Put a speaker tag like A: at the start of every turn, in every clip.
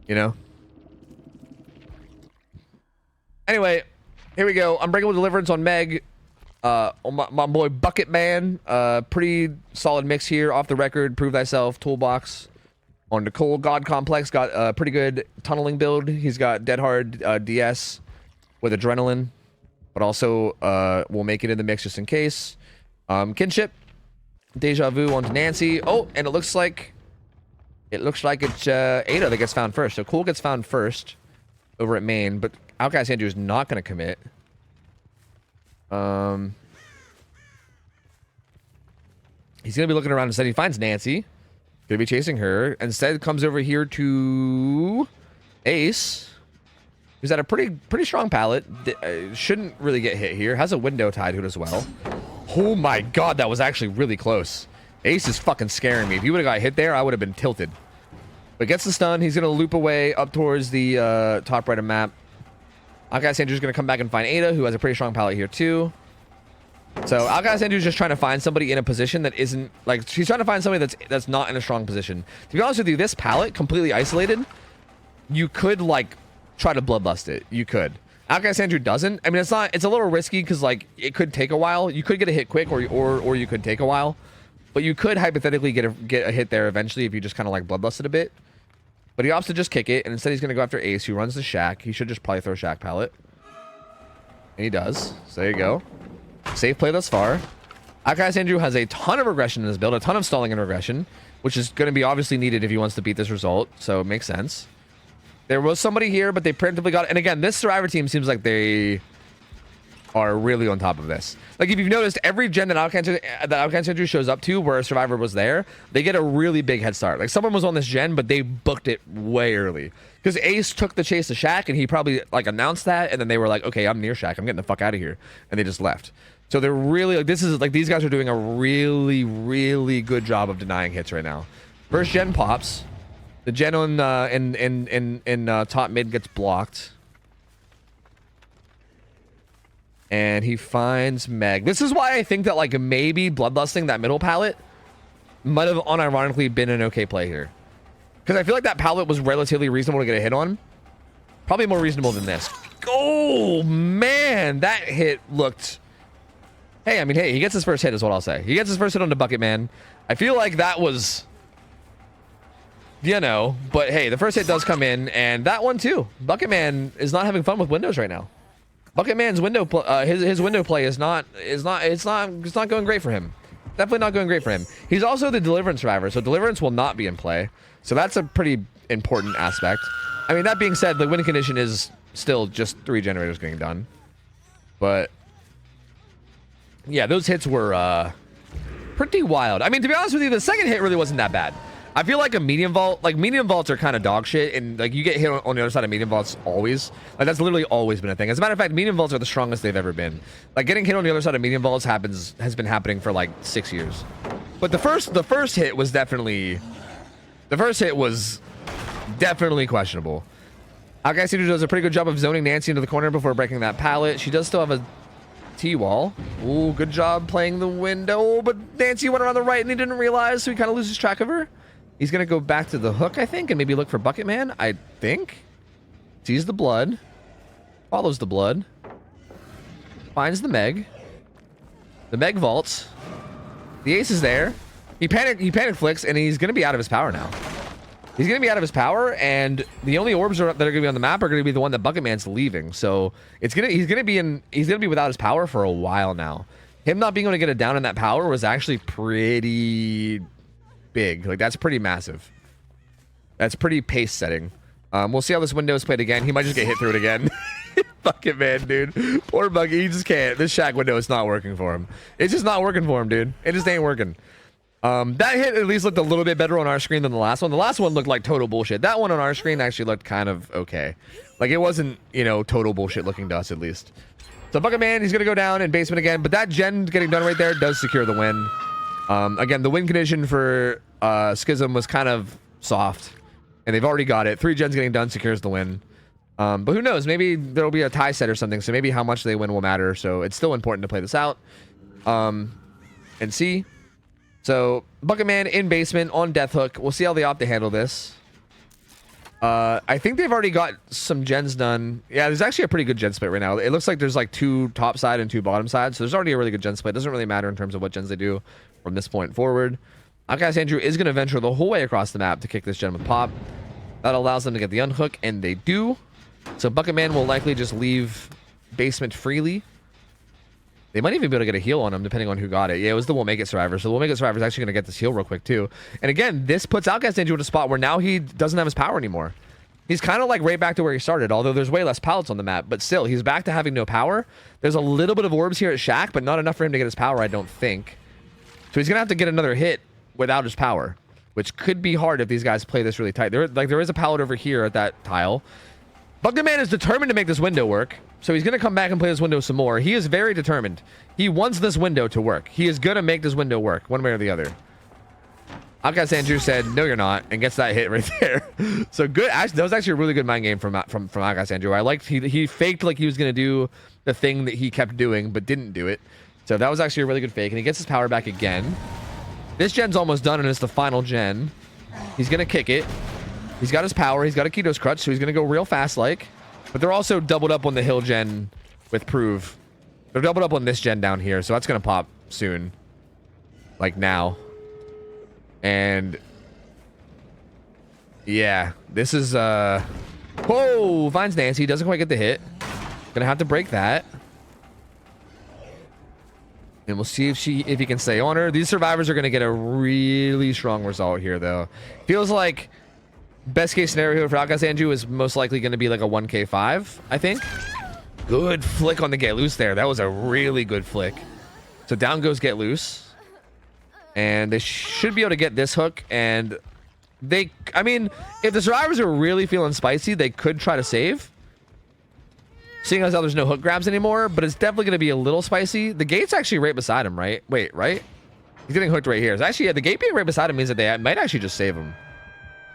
A: you know? Anyway, here we go. Unbreakable Deliverance on Meg. On my boy Bucket Man. Pretty solid mix here. Off the record. Prove Thyself. Toolbox. On Nicole. God Complex. Got a pretty good tunneling build. He's got Dead Hard DS with Adrenaline. But also we'll make it in the mix just in case. Kinship. Deja Vu onto Nancy. Oh, and it looks like it's Ada that gets found first. So Cool gets found first over at main, but Outcast Andrew is not going to commit. He's going to be looking around. Instead, he finds Nancy. Going to be chasing her. Instead, comes over here to Ace, who's at a pretty strong pallet. Shouldn't really get hit here. Has a window tied to it as well. Oh my god, that was actually really close. Ace is fucking scaring me. If he would have got hit there, I would have been tilted. But gets the stun. He's going to loop away up towards the top right of map. Outcast Andrew's going to come back and find Ada, who has a pretty strong pallet here too. So Outcast Andrew's just trying to find somebody in a position that isn't, like, she's trying to find somebody that's not in a strong position. To be honest with you, this pallet, completely isolated, you could, like, try to bloodlust it. You could. Outcast Andrew doesn't. I mean, it's a little risky because, like, it could take a while. You could get a hit quick or you could take a while. But you could hypothetically get a hit there eventually if you just kind of, like, bloodlust it a bit. But he opts to just kick it, and instead he's going to go after Ace, who runs the shack. He should just probably throw shack pallet. And he does. So there you go. Safe play thus far. Outcast Andrew has a ton of regression in his build, a ton of stalling and regression, which is going to be obviously needed if he wants to beat this result. So it makes sense. There was somebody here, but they preemptively got it. And again, this Survivor team seems like they are really on top of this. Like, if you've noticed, every gen that Outcast Andrew shows up to where a Survivor was there, they get a really big head start. Like, someone was on this gen, but they booked it way early. Because Ace took the chase to Shack, and he probably, like, announced that, and then they were like, okay, I'm near Shack. I'm getting the fuck out of here. And they just left. So they're really, like, this is, like, these guys are doing a really, really good job of denying hits right now. First gen pops. The gen on, in top mid gets blocked. And he finds Meg. This is why I think that, like, maybe bloodlusting that middle pallet might have unironically been an okay play here. Because I feel like that pallet was relatively reasonable to get a hit on. Probably more reasonable than this. Oh, man. That hit looked... Hey, I mean, hey, he gets his first hit is what I'll say. He gets his first hit on the Bucket Man. I feel like that was... You know, but hey, the first hit does come in, and that one too. Bucket Man is not having fun with windows right now. Bucket Man's window, his window play is not going great for him. Definitely not going great for him. He's also the Deliverance survivor, so Deliverance will not be in play. So that's a pretty important aspect. I mean, that being said, the win condition is still just 3 generators getting done. But yeah, those hits were pretty wild. I mean, to be honest with you, the second hit really wasn't that bad. I feel like a medium vault, like medium vaults are kind of dog shit, and like you get hit on the other side of medium vaults always. Like that's literally always been a thing. As a matter of fact, medium vaults are the strongest they've ever been. Like getting hit on the other side of medium vaults has been happening for like 6 years. But the first hit was definitely questionable. Outcast Andrew does a pretty good job of zoning Nancy into the corner before breaking that pallet. She does still have a T-wall. Ooh, good job playing the window, but Nancy went around the right and he didn't realize, so he kind of loses track of her. He's going to go back to the hook, I think, and maybe look for Bucket Man, I think. Sees the blood. Follows the blood. Finds the Meg. The Meg vaults. The Ace is there. He panic flicks, and he's going to be out of his power now. He's going to be out of his power, and the only orbs that are going to be on the map are going to be the one that Bucket Man's leaving. So he's going to be without his power for a while now. Him not being able to get it down in that power was actually pretty big. Like, that's pretty massive. That's pretty pace setting. We'll see how this window is played again. He might just get hit through it again. Bucket Man, dude. Poor Bucket. He just can't. This shack window is not working for him. It's just not working for him, dude. It just ain't working. That hit at least looked a little bit better on our screen than the last one. The last one looked like total bullshit. That one on our screen actually looked kind of okay. Like, it wasn't, you know, total bullshit looking to us at least. So Bucket Man, he's going to go down in basement again. But that gen getting done right there does secure the win. Again, the win condition for Schism was kind of soft, and they've already got it. 3 gens getting done secures the win. But who knows? Maybe there'll be a tie set or something, so maybe how much they win will matter. So it's still important to play this out and see. So Bucket Man in basement on Death Hook. We'll see how they opt to handle this. I think they've already got some gens done. Yeah, there's actually a pretty good gen split right now. It looks like there's like 2 top side and 2 bottom side. So there's already a really good gen split. It doesn't really matter in terms of what gens they do from this point forward. Outcast Andrew is going to venture the whole way across the map to kick this gen with pop. That allows them to get the unhook, and they do. So Bucket Man will likely just leave basement freely. They might even be able to get a heal on him, depending on who got it. Yeah, it was the Won't Make It Survivor. So the Won't Make It Survivor is actually going to get this heal real quick, too. And again, this puts Outcast Andrew in a spot where now he doesn't have his power anymore. He's kind of like right back to where he started, although there's way less pallets on the map. But still, he's back to having no power. There's a little bit of orbs here at Shack, but not enough for him to get his power, I don't think. So he's going to have to get another hit without his power, which could be hard if these guys play this really tight. There is a pallet over here at that tile. Bucket Man is determined to make this window work, so he's going to come back and play this window some more. He is very determined. He wants this window to work. He is going to make this window work, one way or the other. Outcast Andrew said, no, you're not, and gets that hit right there. So good. Actually, that was actually a really good mind game from Outcast Andrew. I liked he faked like he was going to do the thing that he kept doing, but didn't do it. So that was actually a really good fake, and he gets his power back again. This gen's almost done, and it's the final gen. He's going to kick it. He's got his power. He's got a Keto's crutch, so he's going to go real fast like. But they're also doubled up on the hill gen with Prove. They're doubled up on this gen down here, so that's going to pop soon. Like now. And yeah, this is whoa, finds Nancy, doesn't quite get the hit. Gonna have to break that. And we'll see if he can stay on her. These survivors are gonna get a really strong result here though. Feels like best case scenario for Outcast Andrew is most likely gonna be like a 1k5, I think. Good flick on the Get Loose there. That was a really good flick. So down goes Get Loose. And they should be able to get this hook, and I mean, if the survivors are really feeling spicy, they could try to save. Seeing as how there's no hook grabs anymore, but it's definitely going to be a little spicy. The gate's actually right beside him, right? Wait, right? He's getting hooked right here. So actually, yeah, the gate being right beside him means that they might actually just save him.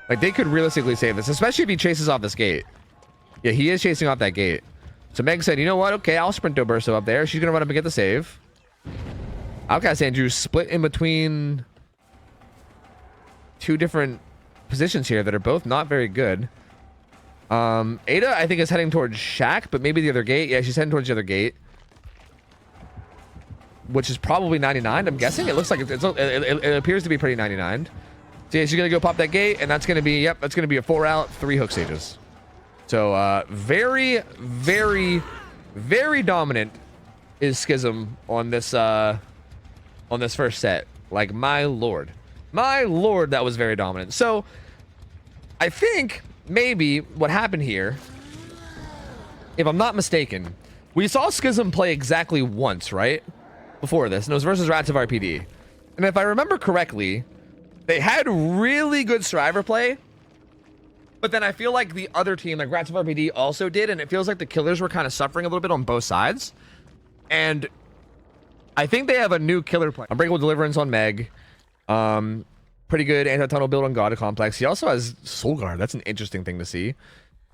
A: Like, they could realistically save this, especially if he chases off this gate. Yeah, he is chasing off that gate. So Meg said, you know what? Okay, I'll Sprinto Bursto up there. She's going to run up and get the save. Outcast Andrew split in between 2 different positions here that are both not very good. Ada, I think, is heading towards Shack, but maybe the other gate. Yeah, she's heading towards the other gate, which is probably 99. I'm guessing. It looks like it appears to be pretty 99. So yeah, she's gonna go pop that gate, and that's gonna be that's gonna be a 4 out, 3 hook stages. So very, very, very dominant is Schism on this first set. Like, my lord, that was very dominant. So I think maybe what happened here, if I'm not mistaken, we saw Schism play exactly once, right, before this, and it was versus Rats of RPD. And if I remember correctly, they had really good survivor play, but then I feel like the other team, like Rats of RPD, also did, and it feels like the killers were kind of suffering a little bit on both sides. And I think they have a new killer plan. Unbreakable Deliverance on Meg. Pretty good anti-tunnel build on God Complex. He also has Soul Guard. That's an interesting thing to see.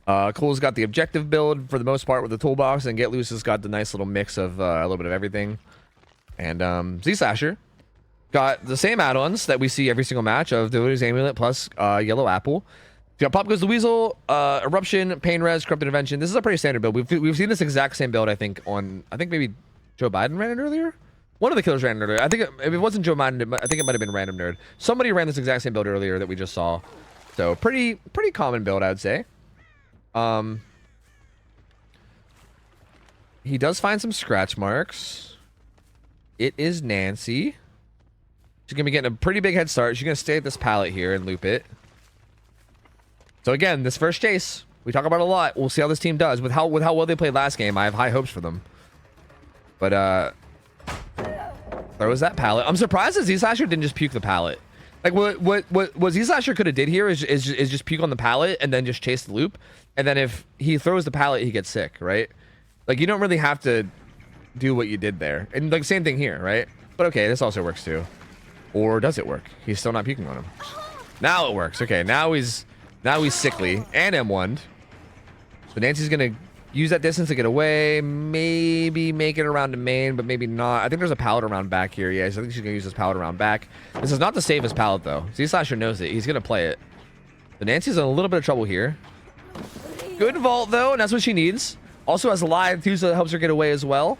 A: Cole's got the objective build for the most part with the toolbox, and Get Loose has got the nice little mix of a little bit of everything. And Z-Slasher got the same add-ons that we see every single match of Delusion's Amulet plus Yellow Apple. You got Pop Goes the Weasel, Eruption, Pain Res, Corrupted Intervention. This is a pretty standard build. We've seen this exact same build, I think maybe Joe Biden ran it earlier. One of the killers ran it earlier. I think if it wasn't Joe Biden, I think it might have been Random Nerd. Somebody ran this exact same build earlier that we just saw. So pretty common build, I would say. He does find some scratch marks. It is Nancy. She's gonna be getting a pretty big head start. She's gonna stay at this pallet here and loop it. So again, this first chase, we talk about it a lot. We'll see how this team does. With how well they played last game, I have high hopes for them. But there was that pallet. I'm surprised that Z-Slasher didn't just puke the pallet. Like what Z-Slasher could have did here is just puke on the pallet and then just chase the loop. And then if he throws the pallet, he gets sick, right? Like, you don't really have to do what you did there. And like, same thing here, right? But okay, this also works too. Or does it work? He's still not puking on him. Now it works. Okay, now he's sickly and M1'd. So Nancy's gonna use that distance to get away, maybe make it around to main, but maybe not. I think there's a pallet around back here. Yeah, so I think she's gonna use this pallet around back. This is not the safest pallet though. Z-Slasher knows it. He's gonna play it. But Nancy's in a little bit of trouble here. Good vault, though, and that's what she needs. Also has a live too, so that helps her get away as well.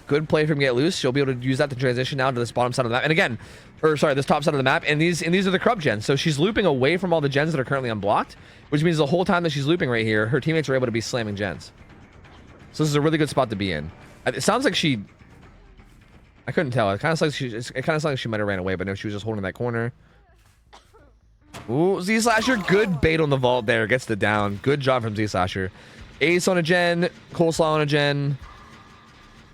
A: Good play from Get Loose. She'll be able to use that to transition down to this bottom side of the map. And again, or sorry, this top side of the map. And these are the corrupt gens. So she's looping away from all the gens that are currently unblocked, which means the whole time that she's looping right here, her teammates are able to be slamming gens. So this is a really good spot to be in. It sounds like she... I couldn't tell. It kind of sounds like she might have ran away, but no, she was just holding that corner. Ooh, Z-Slasher, good bait on the vault there. Gets the down. Good job from Z-Slasher. Ace on a gen, Coleslaw on a gen.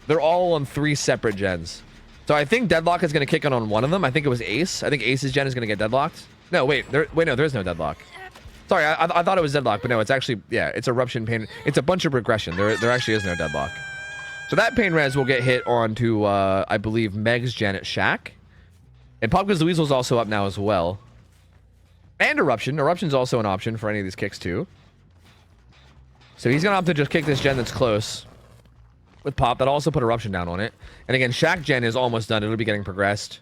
A: They're all on 3 separate gens. So I think Deadlock is going to kick on one of them. I think it was Ace. I think Ace's gen is going to get deadlocked. No, wait. No, there's no deadlock. Sorry, I thought it was Deadlock, but no, it's actually, yeah, it's Eruption Pain. It's a bunch of regression. There actually is no Deadlock. So that Pain Res will get hit onto, I believe, Meg's gen at Shack. And Popka's Weasel's also up now as well. And Eruption. Eruption's also an option for any of these kicks, too. So he's going to have to just kick this gen that's close with Pop. That'll also put Eruption down on it. And again, Shack gen is almost done. It'll be getting progressed.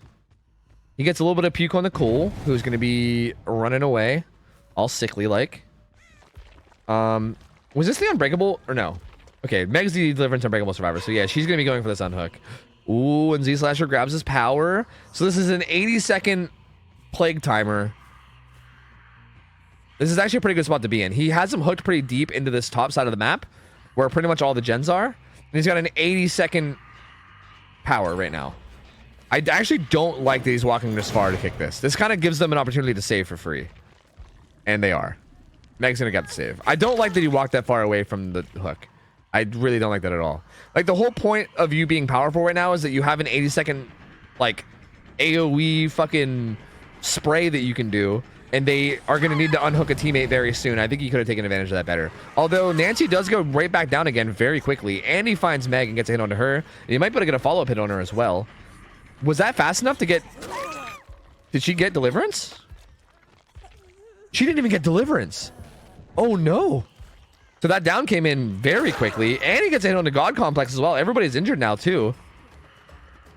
A: He gets a little bit of puke on the Cool, who's going to be running away. All sickly-like. Was this the Unbreakable? Or no? Okay, Meg's the Deliverance Unbreakable Survivor. So yeah, she's going to be going for this unhook. Ooh, and Z-Slasher grabs his power. So this is an 80-second Plague Timer. This is actually a pretty good spot to be in. He has him hooked pretty deep into this top side of the map, where pretty much all the gens are. And he's got an 80-second power right now. I actually don't like that he's walking this far to kick this. This kind of gives them an opportunity to save for free. And they are. Meg's going to get the save. I don't like that he walked that far away from the hook. I really don't like that at all. Like, the whole point of you being powerful right now is that you have an 80-second, like, AoE fucking spray that you can do. And they are going to need to unhook a teammate very soon. I think he could have taken advantage of that better. Although Nancy does go right back down again very quickly. And he finds Meg and gets a hit onto her. And he might be able to get a follow-up hit on her as well. Was that fast enough to get... Did she get Deliverance? She didn't even get Deliverance. Oh, no. So that down came in very quickly. And he gets a hit on the God Complex as well. Everybody's injured now, too.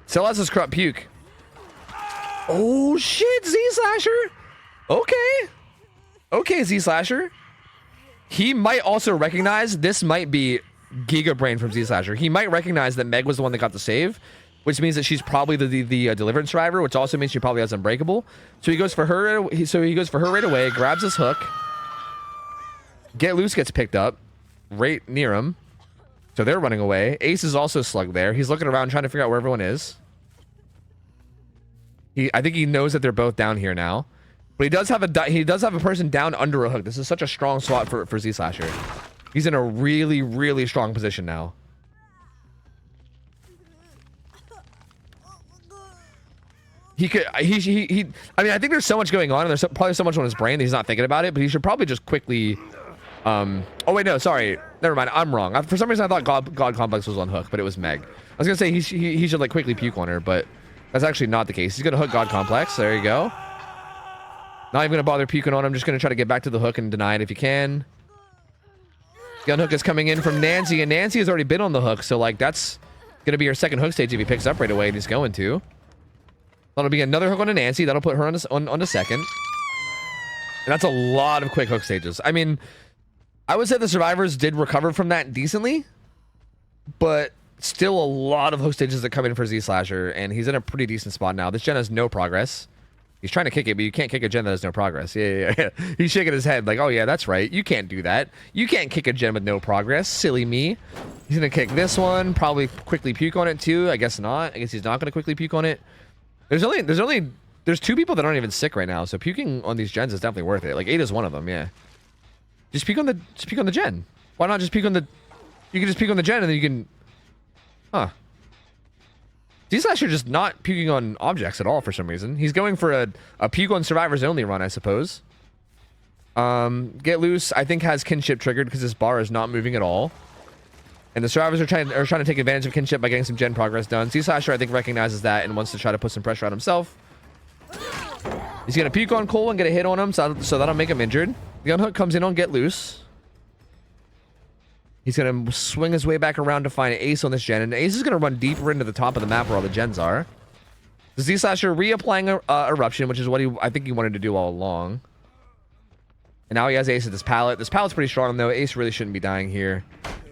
A: Still has his corrupt puke. Oh, shit, Z-Slasher. Okay. Okay, Z-Slasher. He might also recognize this might be Giga Brain from Z-Slasher. He might recognize that Meg was the one that got the save, which means that she's probably the Deliverance Driver, which also means she probably has Unbreakable. So he goes for her. He goes for her right away, grabs his hook. Get Loose gets picked up right near him. So they're running away. Ace is also slugged there. He's looking around trying to figure out where everyone is. I think he knows that they're both down here now. But he does have a person down under a hook. This is such a strong slot for Z-Slasher. He's in a really, really strong position now. I mean, I think there's so much going on, and there's probably so much on his brain that he's not thinking about it, but he should probably just quickly... oh, wait, no, sorry. Never mind. I'm wrong. For some reason, I thought God Complex was on hook, but it was Meg. I was going to say he should, like, quickly puke on her, but that's actually not the case. He's going to hook God Complex. There you go. Not even going to bother puking on him. Just going to try to get back to the hook and deny it if you can. Gun hook is coming in from Nancy, and Nancy has already been on the hook, so, like, that's going to be her second hook stage if he picks up right away, and he's going to. That'll be another hook on a Nancy. That'll put her on the second. And that's a lot of quick hook stages. I mean, I would say the survivors did recover from that decently, but still a lot of hook stages that come in for Z-Slasher, and he's in a pretty decent spot now. This gen has no progress. He's trying to kick it, but you can't kick a gen that has no progress. Yeah. He's shaking his head like, oh yeah, that's right. You can't do that. You can't kick a gen with no progress. Silly me. He's going to kick this one. Probably quickly puke on it too. I guess not. I guess he's not going to quickly puke on it. There's 2 people that aren't even sick right now. So puking on these gens is definitely worth it. Like 8 is one of them. Yeah. Just puke on the gen. Why not just puke on the... You can just puke on the gen and then you can... Huh. Z-Slasher just not puking on objects at all for some reason. He's going for a puke on survivors only run, I suppose. Get Loose, I think, has kinship triggered because this bar is not moving at all. And the survivors are trying to take advantage of kinship by getting some gen progress done. Z-Slasher, I think, recognizes that and wants to try to put some pressure on himself. He's going to puke on Cole and get a hit on him, so that'll make him injured. The unhook comes in on Get Loose. He's going to swing his way back around to find Ace on this gen. And Ace is going to run deeper into the top of the map where all the gens are. The Z-Slasher reapplying Eruption, which is what I think he wanted to do all along. And now he has Ace at this pallet. This pallet's pretty strong, though. Ace really shouldn't be dying here.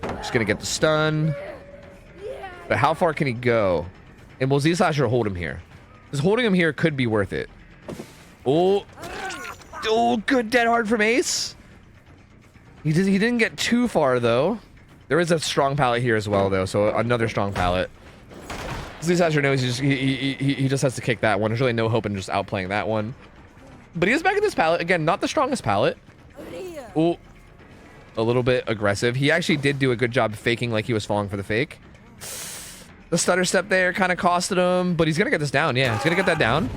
A: Just going to get the stun. But how far can he go? And will Z-Slasher hold him here? Because holding him here could be worth it. Oh. Oh, good dead hard from Ace. He didn't get too far, though. There is a strong pallet here as well, though. So another strong pallet. Z-Slasher knows he just has to kick that one. There's really no hope in just outplaying that one. But he is back at this pallet. Again, not the strongest pallet. Oh. A little bit aggressive. He actually did do a good job faking like he was falling for the fake. The stutter step there kind of costed him, but he's going to get this down. Yeah, he's going to get that down.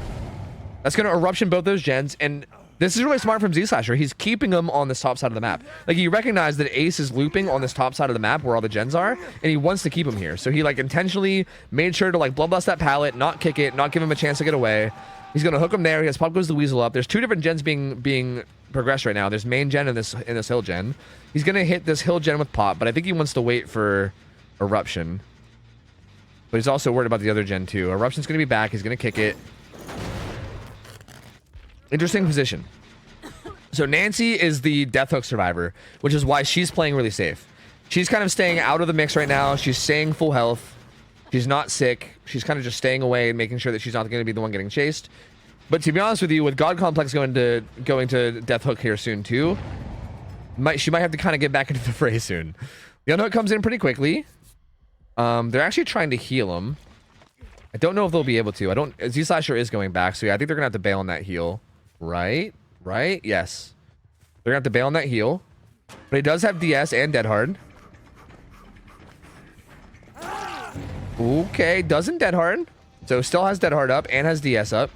A: That's going to eruption both those gens, and this is really smart from Z-Slasher. He's keeping them on this top side of the map. Like, he recognized that Ace is looping on this top side of the map where all the gens are, and he wants to keep him here. So he, like, intentionally made sure to, like, bloodlust that pallet, not kick it, not give him a chance to get away. He's going to hook him there. He has Pop Goes the Weasel up. There's two different gens being progressed right now. There's main gen and this hill gen. He's going to hit this hill gen with Pop, but I think he wants to wait for eruption. But he's also worried about the other gen too. Eruption's going to be back. He's going to kick it. Interesting position. So Nancy is the Death Hook survivor, which is why she's playing really safe. She's kind of staying out of the mix right now. She's staying full health. She's not sick. She's kind of just staying away and making sure that she's not going to be the one getting chased. But to be honest with you, with God Complex going to Death Hook here soon too, she might have to kind of get back into the fray soon. The unhook comes in pretty quickly. They're actually trying to heal him. I don't know if they'll be able to. Z-Slasher is going back, so yeah, I think they're gonna have to bail on that heal. Right? Yes. They're gonna have to bail on that heal. But he does have DS and Dead Hard. Okay, doesn't Dead Hard. So still has Dead Hard up and has DS up.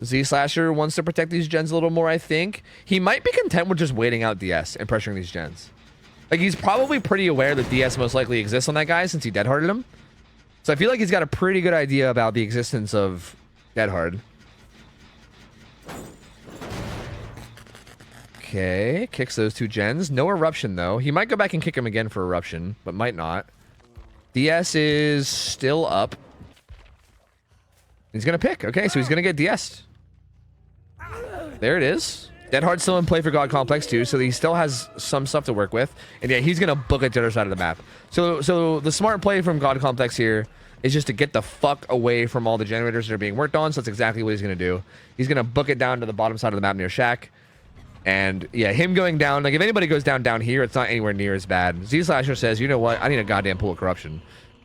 A: Z-Slasher wants to protect these gens a little more, I think. He might be content with just waiting out DS and pressuring these gens. Like, he's probably pretty aware that DS most likely exists on that guy since he dead-harded him. So I feel like he's got a pretty good idea about the existence of Dead Hard. Okay, kicks those two gens. No eruption, though. He might go back and kick him again for eruption, but might not. DS is still up. He's going to pick. Okay, so he's going to get DS'd. There it is. Dead Hard's still in play for God Complex too, so he still has some stuff to work with. And yeah, he's gonna book it to the other side of the map. So the smart play from God Complex here is just to get the fuck away from all the generators that are being worked on. So that's exactly what he's gonna do. He's gonna book it down to the bottom side of the map near Shack. And yeah, him going down, like if anybody goes down here, it's not anywhere near as bad. Z-Slasher says, you know what? I need a goddamn pool of corruption.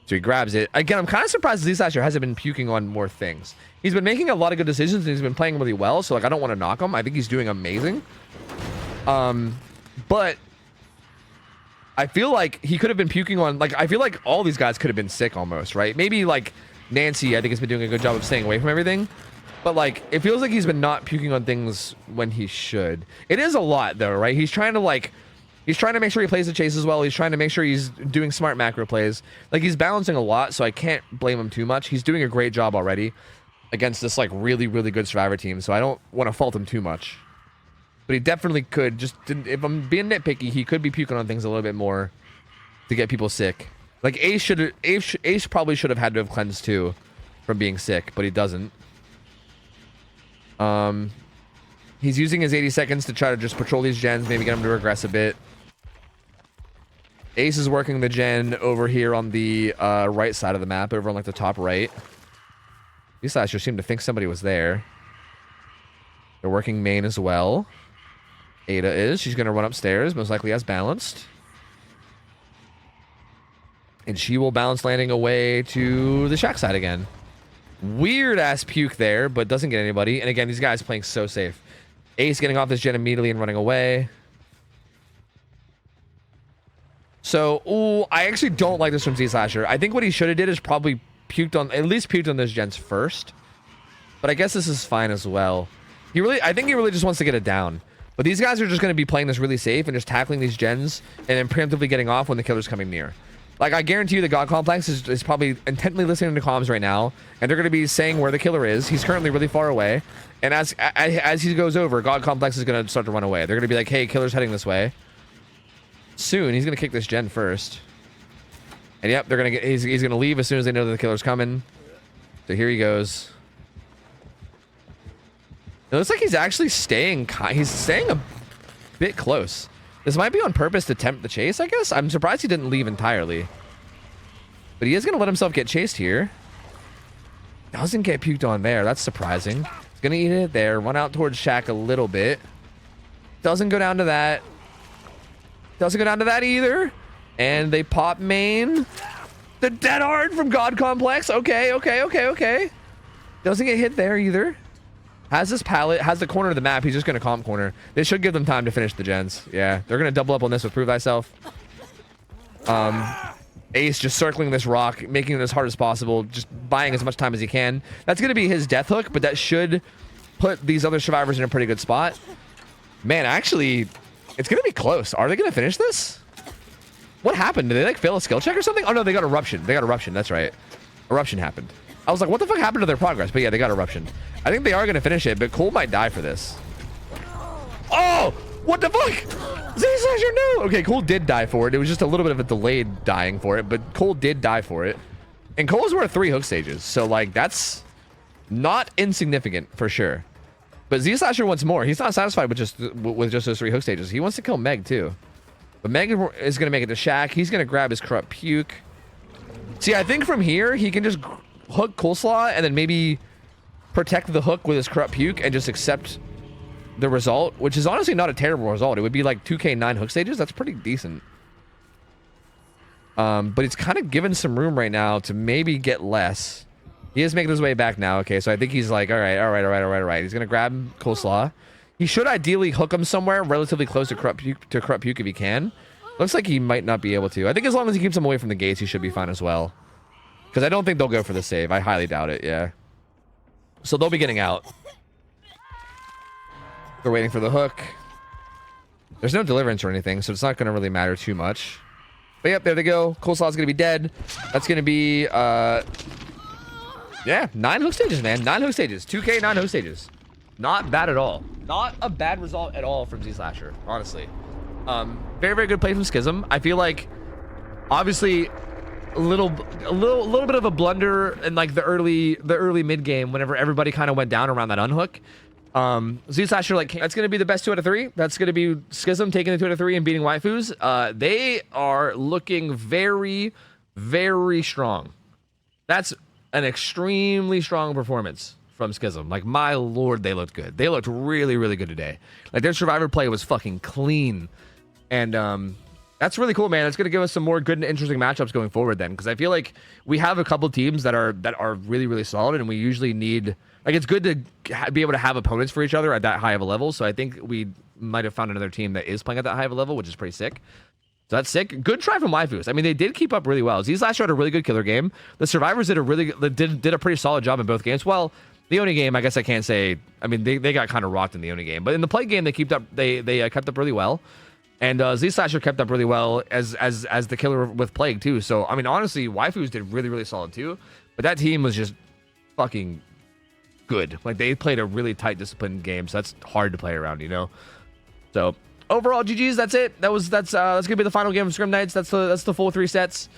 A: So he grabs it. Again, I'm kind of surprised Z-Slasher hasn't been puking on more things. He's been making a lot of good decisions and he's been playing really well. So like, I don't want to knock him. I think he's doing amazing. But I feel like he could have been puking on, like, I feel like all these guys could have been sick almost, right? Maybe like Nancy, I think has been doing a good job of staying away from everything. But like, it feels like he's been not puking on things when he should. It is a lot though, right? He's trying to like, he's trying to make sure he plays the chase as well. He's trying to make sure he's doing smart macro plays. Like, he's balancing a lot, so I can't blame him too much. He's doing a great job already against this, like, really, really good survivor team, so I don't want to fault him too much. But he definitely could. Just, if I'm being nitpicky, he could be puking on things a little bit more to get people sick. Like, Ace probably should have had to have cleansed too from being sick, but he doesn't. He's using his 80 seconds to try to just patrol these gens, maybe get him to regress a bit. Ace is working the gen over here on the right side of the map, over on like the top right. These guys just seem to think somebody was there. They're working main as well. Ada is. She's going to run upstairs, most likely as balanced. And she will bounce landing away to the Shack side again. Weird ass puke there, but doesn't get anybody. And again, these guys playing so safe. Ace getting off this gen immediately and running away. So, ooh, I actually don't like this from Z-Slasher. I think what he should have did is probably at least puked on those gens first. But I guess this is fine as well. I think he really just wants to get it down. But these guys are just going to be playing this really safe and just tackling these gens and then preemptively getting off when the killer's coming near. Like, I guarantee you the God Complex is probably intently listening to comms right now, and they're going to be saying where the killer is. He's currently really far away. And as he goes over, God Complex is going to start to run away. They're going to be like, hey, killer's heading this way. Soon, he's going to kick this gen first. And yep, they're going to he's going to leave as soon as they know that the killer's coming. So here he goes. It looks like he's actually staying. He's staying a bit close. This might be on purpose to tempt the chase, I guess. I'm surprised he didn't leave entirely. But he is going to let himself get chased here. Doesn't get puked on there. That's surprising. He's going to eat it there. Run out towards Shaq a little bit. Doesn't go down to that. Doesn't go down to that either. And they pop main. The dead hard from God Complex. Okay, okay, okay, okay. Doesn't get hit there either. Has this pallet, has the corner of the map. He's just going to comp corner. This should give them time to finish the gens. Yeah, they're going to double up on this with Prove Thyself. Ace just circling this rock, making it as hard as possible, just buying as much time as he can. That's going to be his death hook, but that should put these other survivors in a pretty good spot. Man, actually, it's going to be close. Are they going to finish this? What happened? Did they like fail a skill check or something? Oh no, they got eruption. They got eruption. That's right. Eruption happened. I was like, what the fuck happened to their progress? But yeah, they got eruption. I think they are going to finish it, but Cole might die for this. Oh, what the fuck? Z-Slasher, no. Okay, Cole did die for it. It was just a little bit of a delayed dying for it, but Cole did die for it. And Cole's worth 3 hook stages. So like, that's not insignificant for sure. But Z-Slasher wants more. He's not satisfied with just those 3 hook stages. He wants to kill Meg too. But Meg is going to make it to Shaq. He's going to grab his corrupt puke. See, I think from here, he can just hook Coleslaw and then maybe protect the hook with his corrupt puke and just accept the result, which is honestly not a terrible result. It would be like 2k 9 hook stages. That's pretty decent. But it's kind of given some room right now to maybe get less. He is making his way back now. Okay, so I think he's like, all right. He's going to grab Coleslaw. He should ideally hook him somewhere relatively close to corrupt puke if he can. Looks like he might not be able to. I think as long as he keeps him away from the gates, he should be fine as well. Because I don't think they'll go for the save. I highly doubt it, yeah. So they'll be getting out. They're waiting for the hook. There's no deliverance or anything, so it's not going to really matter too much. But yep, there they go. Coleslaw's going to be dead. That's going to be, yeah, 9 hook stages, man. 9 hook stages. 2k 9 hook stages. Not bad at all. Not a bad result at all from Z-Slasher, honestly. Very, very good play from Schism. I feel like, obviously, a little bit of a blunder in like the early mid game whenever everybody kind of went down around that unhook. Z-Slasher, like, that's going to be the best 2 out of 3. That's going to be Schism taking the 2 out of 3 and beating waifus. They are looking very, very strong. That's an extremely strong performance from Schism. Like, my lord, they looked good. They looked really, really good today. Like, their survivor play was fucking clean. And that's really cool, man. It's going to give us some more good and interesting matchups going forward then, because I feel like we have a couple teams that are really, really solid, and we usually need, like, it's good to be able to have opponents for each other at that high of a level. So I think we might have found another team that is playing at that high of a level, which is pretty sick. So that's sick. Good try from waifus. I mean, they did keep up really well. Z-Slasher had a really good killer game. The survivors did a pretty solid job in both games. Well, the Oni game, I guess I can't say. I mean, they got kind of rocked in the Oni game, but in the play game, they kept up. They kept up really well, and Z-Slasher kept up really well as the killer with Plague too. So I mean, honestly, waifus did really, really solid too. But that team was just fucking good. Like, they played a really tight, disciplined game, so that's hard to play around, you know. So overall, GG's. That's it. That's gonna be the final game of Scrim Nights. That's the full 3 sets.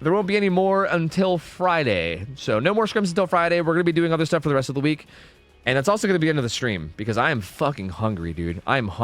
A: There won't be any more until Friday. So no more scrims until Friday. We're going to be doing other stuff for the rest of the week. And that's also going to be the end of the stream, because I am fucking hungry, dude. I am hungry.